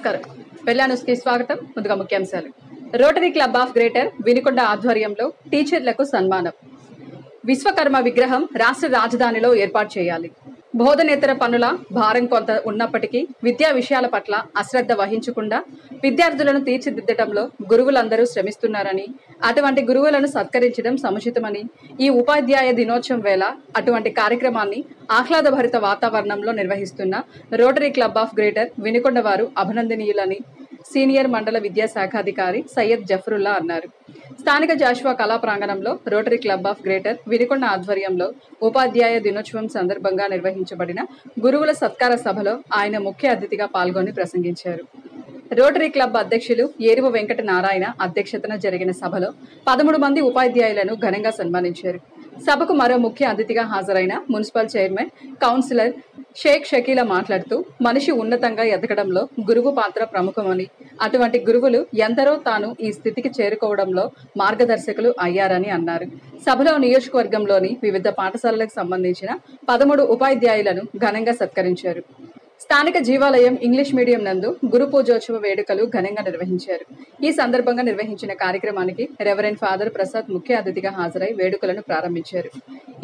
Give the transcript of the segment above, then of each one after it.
నమస్కారం. పెళ్ళా న్యూస్కి స్వాగతం. ముందుగా ముఖ్యాంశాలు. Rotary club of greater Vinukonda ఆధ్వర్యంలో టీచర్లకు సన్మానం. విశ్వకర్మ విగ్రహం రాష్ట్ర రాజధానిలో ఏర్పాటు చేయాలి. బోధనేతర పనుల భారం కొంత ఉన్నప్పటికీ విద్యా విషయాల పట్ల అశ్రద్ధ వహించకుండా విద్యార్థులను తీర్చిదిద్దడంలో గురువులందరూ శ్రమిస్తున్నారని, అటువంటి గురువులను సత్కరించడం సముచితమని, ఈ ఉపాధ్యాయ దినోత్సవం వేళ అటువంటి కార్యక్రమాన్ని ఆహ్లాదభరిత వాతావరణంలో నిర్వహిస్తున్న rotary club of greater Vinukonda వారు అభినందనీయులని సీనియర్ మండల విద్యాశాఖాధికారి సయ్యద్ జఫరుల్లా అన్నారు. స్థానిక జాషువా కళా ప్రాంగణంలో rotary club of greater Vinukonda ఆధ్వర్యంలో ఉపాధ్యాయ దినోత్సవం సందర్భంగా నిర్వహించబడిన గురువుల సత్కార సభలో ఆయన ముఖ్య అతిథిగా పాల్గొని ప్రసంగించారు. రోటరీ క్లబ్ అధ్యక్షులు ఏరువ వెంకట నారాయణ అధ్యక్షతన జరిగిన సభలో 13 మంది ఉపాధ్యాయులను ఘనంగా సన్మానించారు. సభకు మరో ముఖ్య అతిథిగా హాజరైన municipal chairman councillor Shaik Shakeela మాట్లాడుతూ, మనిషి ఉన్నతంగా ఎదగడంలో గురువు పాత్ర ప్రముఖమని, అటువంటి గురువులు ఎందరో తాను ఈ స్థితికి చేరుకోవడంలో మార్గదర్శకులు అయ్యారని అన్నారు. సభలో నియోజకవర్గంలోని వివిధ పాఠశాలలకు సంబంధించిన 13 ఉపాధ్యాయులను ఘనంగా సత్కరించారు. స్థానిక జీవాలయం ఇంగ్లీష్ మీడియం నందు గురు పూజోత్సవ వేడుకలు ఘనంగా నిర్వహించారు. ఈ సందర్భంగా నిర్వహించిన కార్యక్రమానికి రెవరెండ్ ఫాదర్ ప్రసాద్ ముఖ్య అతిథిగా హాజరై వేడుకలను ప్రారంభించారు.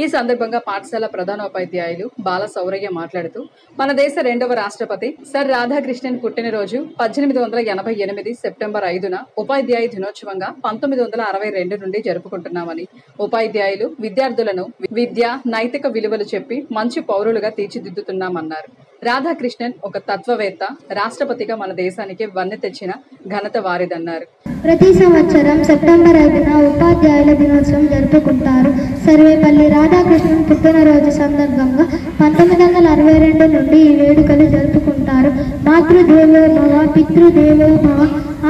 ఈ సందర్భంగా పాఠశాల ప్రధానోపాధ్యాయులు బాల సౌరయ్య మాట్లాడుతూ, మన దేశ 2వ రాష్ట్రపతి సర్ రాధాకృష్ణన్ పుట్టినరోజు 1888 సెప్టెంబర్ 5న ఉపాధ్యాయ దినోత్సవంగా 1962 నుండి జరుపుకుంటున్నామని, ఉపాధ్యాయులు విద్యార్థులను విద్య నైతిక విలువలు చెప్పి మంచి పౌరులుగా తీర్చిదిద్దుతున్నామన్నారు. రాధాకృష్ణన్ ఒక తత్వవేత్త, రాష్ట్రపతిగా మన దేశానికి వన్నె తెచ్చిన ఘనత వారిదన్నారు. ప్రతి సంవత్సరం సెప్టెంబర్ 5న ఉపాధ్యాయుల దినోత్సవం జరుపుకుంటారు. సర్వేపల్లి రాధాకృష్ణన్ పుట్టినరోజు సందర్భంగా 1962 నుండి ఈ వేడుకలు జరుపుకుంటారు. మాతృదేవో భవ, పితృదేవో భవ,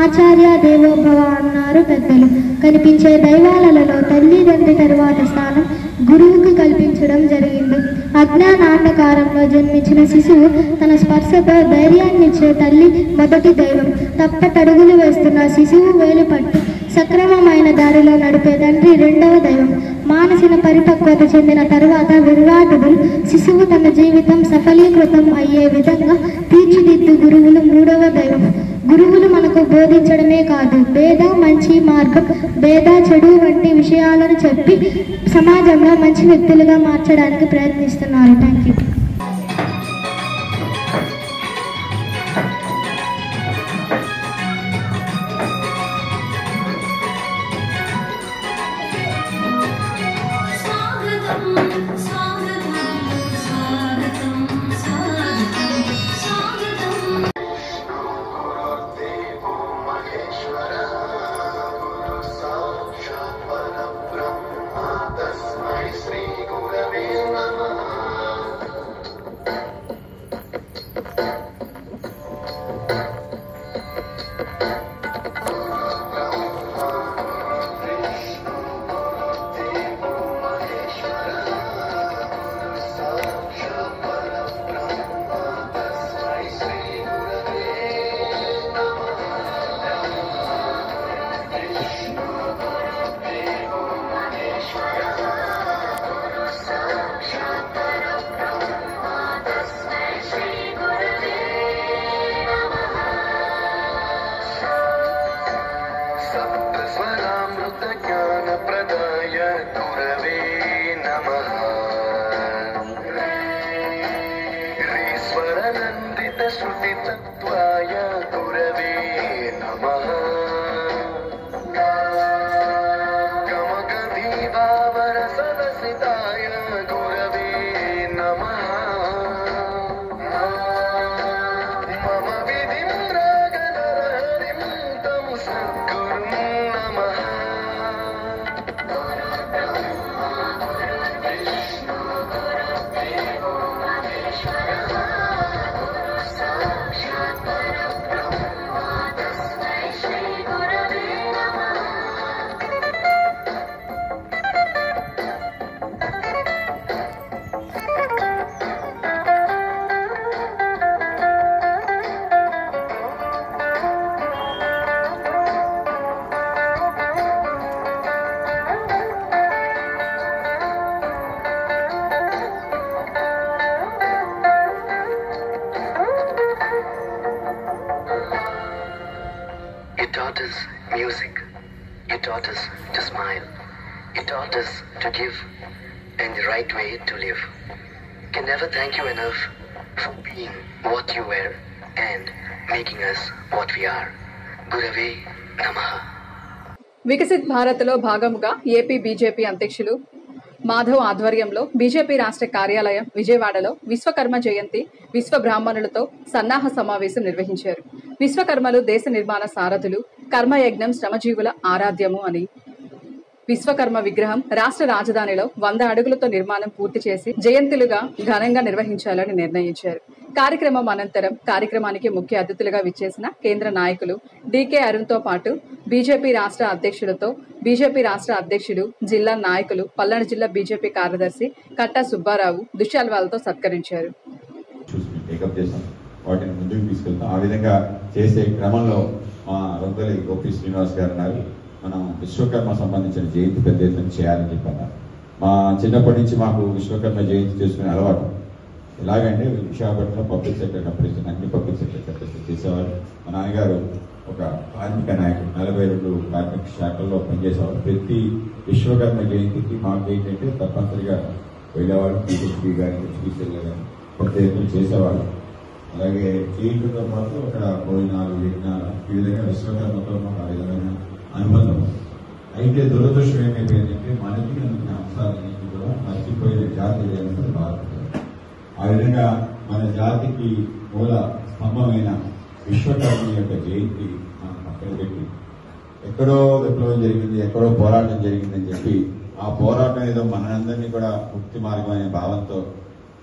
ఆచార్య దేవో భవ అన్నారు పెద్దలు. కనిపించే దైవాలలో తల్లిదండ్రి తరువాత స్థానం గురువుకి కల్పించడం జరిగింది. అజ్ఞానాంధకారంలో జన్మించిన శిశువు తన స్పర్శతో ధైర్యాన్నిచ్చే తల్లి మొదటి దైవం. తప్పటడుగులు వేస్తున్న శిశువు వేలు పట్టి సక్రమమైన దారిలో నడిపే తండ్రి 2వ దైవం. మానసిక పరిపక్వత చెందిన తరువాత విరాటుడు శిశువు తన జీవితం సఫలీకృతం అయ్యే విధంగా తీర్చిదిద్దు గురువులు 3వ దైవం. గురువులు మనకు బోధించడమే కాదు, భేద మంచి మార్గం, భేద చెడు వంటి విషయాలను చెప్పి సమాజంలో మంచి వ్యక్తులుగా మార్చడానికి ప్రయత్నిస్తున్నారు. Thank you. taught us to smile. You taught us to give and the right way to live. Can never thank you enough for being what you were and making us what we are. Gurave Namaha. Viksit భారత్లో భాగంగా AP BJP అధ్యక్షులు మాధవ్ ఆధ్వర్యంలో BJP రాష్ట్ర కార్యాలయం విజయవాడలో విశ్వకర్మ జయంతి విశ్వ బ్రాహ్మణులతో సన్నాహ సమావేశం నిర్వహించారు. విశ్వకర్మలు దేశ నిర్మాణ సారథులు, కర్మయజ్ఞం శ్రమజీవుల ఆరాధ్యము అని విశ్వకర్మ విగ్రహం రాష్ట్ర రాజధానిలో 100 అడుగులతో నిర్మాణం పూర్తి చేసి జయంతులుగా ఘనంగా నిర్వహించాలని నిర్ణయించారు. కార్యక్రమం అనంతరం కార్యక్రమానికి ముఖ్య అతిథులుగా విచ్చేసిన కేంద్ర నాయకులు డీకే అరుణ్తో పాటు బీజేపీ రాష్ట్ర అధ్యక్షుడు, జిల్లా నాయకులు, పల్నాడు జిల్లా బీజేపీ కార్యదర్శి కట్టా సుబ్బారావు దుశ్శాల్వాలతో సత్కరించారు. వాటిని ముందుకు తీసుకెళ్తాం. ఆ విధంగా చేసే క్రమంలో మా రొంగలి గోపి శ్రీనివాస్ గారు ఉన్నారు. మనం విశ్వకర్మ సంబంధించిన జయంతి పెద్ద ఎత్తున చేయాలని చెప్పారు. మా చిన్నప్పటి నుంచి మాకు విశ్వకర్మ జయంతి చేసుకునే అలవాటు. ఎలాగంటే విశాఖపట్నంలో పబ్లిక్ సెక్టర్ కంపెనీస్ అన్ని పబ్లిక్ సెక్టర్ కంపెనీస్ చేసేవారు. మా నాన్నగారు ఒక కార్మిక నాయకుడు, 42 కార్మిక శాఖల్లో పనిచేసేవారు. ప్రతి విశ్వకర్మ జయంతికి మాకు ఏంటంటే తప్పనిసరిగా వెళ్ళేవాడు. టీడీపీ కానీ హెచ్పీసీలు కానీ పెద్ద ఎత్తున చేసేవాడు. అలాగే జయంతితో పాటు అక్కడ భోజనాలు, యజ్ఞాలు, ఈ విధంగా విశ్వకర్మతో మాకు ఆ విధమైన అనుబంధం. అయితే దురదృష్టం ఏమైపోయిందంటే మనకి అందుకున్న అంశాలన్నింటినీ కూడా మర్చిపోయిన జాతి లేదంటే భారత. ఆ విధంగా మన జాతికి మూల స్తంభమైన విశ్వకర్మ యొక్క జయంతి మనం పక్కన పెట్టి ఎక్కడో విప్లవం జరిగింది, ఎక్కడో పోరాటం జరిగిందని చెప్పి ఆ పోరాటం ఏదో మనందరినీ కూడా ముక్తి మార్గం అనే భావంతో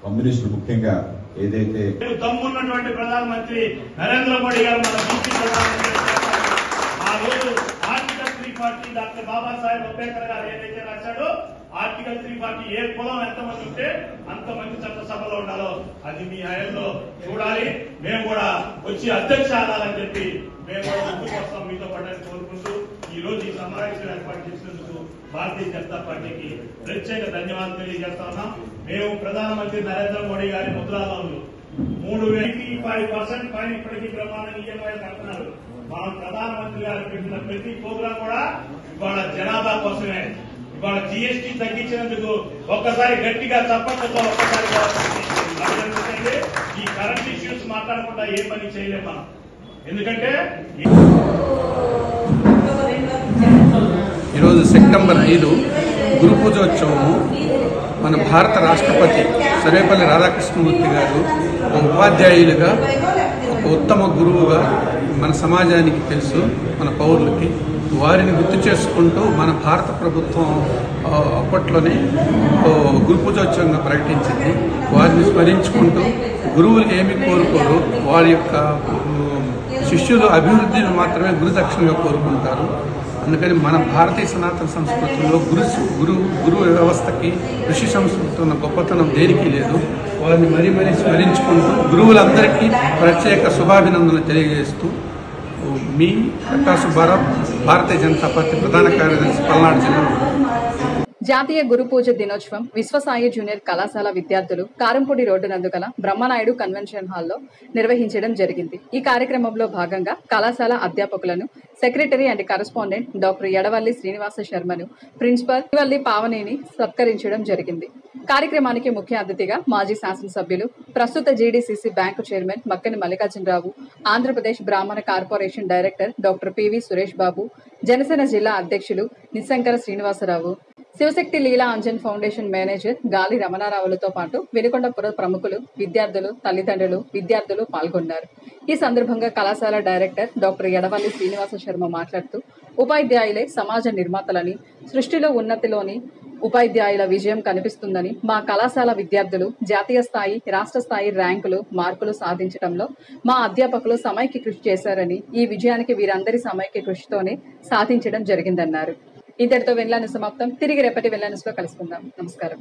కమ్యూనిస్టులు ముఖ్యంగా ఏదైతే దమ్మున్నటువంటి ప్రధానమంత్రి నరేంద్ర మోడీ గారు మన బీసీ ప్రధానమంత్రి ఆ రోజు ఆర్టికల్ 340 డాక్టర్ బాబాసాహెబ్ అంబేద్కర్ గారు ఏదైతే రాశాడో ఆర్టికల్ 340 ఏ కులం ఎంతమంది ఉంటే అంతమంది చట్టసభలో ఉండాలో అది మీ హయాంలో చూడాలి. మేము కూడా వచ్చి అధ్యక్ష ఆడాలని చెప్పి మేము కూడా ముందుకు వస్తాం. మీతో పడ్డని కోరుకుంటూ ఈ రోజు ఈ సమావేశం ఏర్పాటు చేసినందుకు భారతీయ జనతా పార్టీకి ప్రత్యేక ధన్యవాదాలు తెలియజేస్తా ఉన్నాం. మేము ప్రధానమంత్రి నరేంద్ర మోడీ గారి ముద్రాలో 3,5% పైన ఇప్పటికీ బ్రహ్మాండంగా ఈఎంఐ కడుతున్నారు. మనం ప్రధానమంత్రి గారు పెట్టిన ప్రతి ప్రోగ్రాం కూడా ఇవాళ జనాభా కోసమే. ఇవాళ జీఎస్టీ తగ్గించినందుకు ఒక్కసారి గట్టిగా చప్పట్లతో ఒక్కసారి ఈ కరెంట్ ఇష్యూస్ మాట్లాడకుండా ఏ పని చేయలేం మనం. ఎందుకంటే ఈరోజు సెప్టెంబర్ 5 గురు పూజోత్సవము. మన భారత రాష్ట్రపతి సర్వేపల్లి రాధాకృష్ణమూర్తి గారు ఒక ఉపాధ్యాయులుగా, ఒక ఉత్తమ గురువుగా మన సమాజానికి తెలుసు, మన పౌరులకి. వారిని గుర్తు చేసుకుంటూ మన భారత ప్రభుత్వం అప్పట్లోనే గురు పూజోత్సవంగా ప్రకటించింది. వారిని స్మరించుకుంటూ గురువులు ఏమి కోరుకోరు, వారి యొక్క శిష్యులు అభివృద్ధిని మాత్రమే గురుదక్షిణగా కోరుకుంటారు. అందుకని మన భారతీయ సనాతన సంస్కృతిలో గురు వ్యవస్థకి, ఋషి సంస్కృతి ఉన్న గొప్పతనం దేనికి లేదు. వారిని మరీ స్మరించుకుంటూ గురువులందరికీ ప్రత్యేక శుభాభినందనలు తెలియజేస్తూ మీ కట్టా సుబ్బారావు, భారతీయ జనతా పార్టీ ప్రధాన కార్యదర్శి, పల్నాడు జిల్లా. జాతీయ గురు పూజ దినోత్సవం విశ్వసాయి జూనియర్ కళాశాల విద్యార్థులు కారంపూడి రోడ్డు నందు గల బ్రహ్మనాయుడు కన్వెన్షన్ హాల్లో నిర్వహించడం జరిగింది. ఈ కార్యక్రమంలో భాగంగా కళాశాల అధ్యాపకులను, secretary and correspondent doctor Edavalli Srinivasa శర్మను, ప్రిన్సిపల్ వల్లి పావనిని సత్కరించడం జరిగింది. కార్యక్రమానికి ముఖ్య అతిథిగా మాజీ శాసనసభ్యులు, ప్రస్తుత GDCC bank chairman Makkani Mallikarjunarao, Andhra Pradesh Brahmana corporation director doctor PV Suresh Babu, Janasena జిల్లా అధ్యక్షులు నిశంకర శ్రీనివాసరావు, శివశక్తి లీలా అంజన్ ఫౌండేషన్ మేనేజర్ గాలి రమణారావులతో పాటు వినుకొండపుర ప్రముఖులు, విద్యార్థులు, తల్లిదండ్రులు, విద్యార్థులు పాల్గొన్నారు. ఈ సందర్భంగా కళాశాల డైరెక్టర్ డాక్టర్ ఎడవల్లి శ్రీనివాస శర్మ మాట్లాడుతూ ఉపాధ్యాయులే సమాజ నిర్మాతలని, సృష్టిలో ఉన్నతిలోని ఉపాధ్యాయుల విజయం కనిపిస్తుందని, మా కళాశాల విద్యార్థులు జాతీయ స్థాయి, రాష్ట్ర స్థాయి ర్యాంకులు, మార్కులు సాధించడంలో మా అధ్యాపకులు సమైక్య కృషి చేశారని, ఈ విజయానికి వీరందరి సమైక్య కృషితోనే సాధించడం జరిగిందన్నారు. ఇంతటితో వెన్లా న్యూస్ సమాప్తం. తిరిగి రేపటి వెన్లా న్యూస్ లో కలుసుకుందాం. నమస్కారం.